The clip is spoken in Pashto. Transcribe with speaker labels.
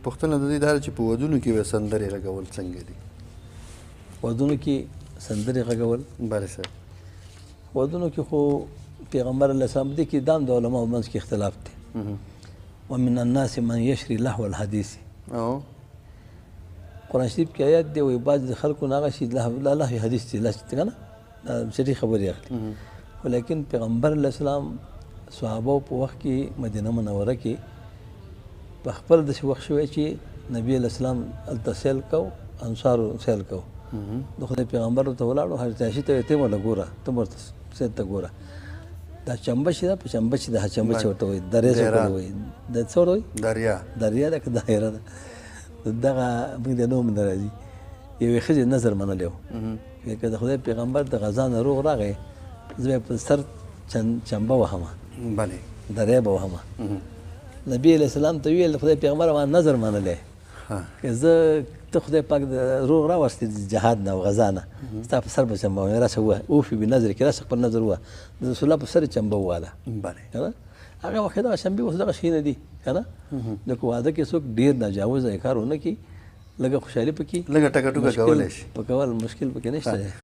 Speaker 1: پوښتنه د دې دا ده چې په ودونو کې به سندرې غږول څنګه دي؟
Speaker 2: ودونو کې سندرې غږول؟
Speaker 1: بله صاحب.
Speaker 2: ودونو کې خو پیغمبر علیه السلام دې کې دام د علماو منځ کې اختلاف دی. ومن الناس من یشري لهو الحدیث. قرآن شریف کې آیات دی وایي بعض د خلکو نه هغه شي لهو حدیث دی چې که نه چټي خبرې اخلي. ولیکن پیغمبر علیه السلام صحابو په وخت کې مدینه منوره کې په خپل داسې وخت شوی چې نبي علیه السلام هلته سیل کو انصارو سیل کو د خدای پیغمبر ورته ولاړو حضرت عایشې ته ویې ته یې ورته ګوره ته ورته سیل ته ګوره دا چمبه چې ده په چمبه چې ده چمبه چې ورته وایي دریا څه ورته وایي د څه ورته وایي دریا ده که دایره ده دغه موږ د نوم نه راځي یوې ښځې نظر منلی و وایي که د خدای پیغمبر د غزا نه روغ راغی زه به په سر چمبه وهمه
Speaker 1: بله
Speaker 2: دریا به وهمه نبی علیه السلام ته ویل خدای پیغمبر ما نظر منلی که زه ته خدای پاک د روغ راوستې د جهاد نه او غزا نه ستا په سر به چمبه ووایم راسه ووایه اوفي بنظر کې راسه خپل نظر ووایه د رسول الله په سر یې چمبه وواله
Speaker 1: بله
Speaker 2: که نه هغه وخت دغه چمبې اوس دغه شی نه دي که نه نو که واده کې څوک ډېر ناجاوزه کار ونه کړي لږه خوشحالي پکې
Speaker 1: لږه ټکه ټوکه کولی شي
Speaker 2: په کول مشکل پکې نشته دی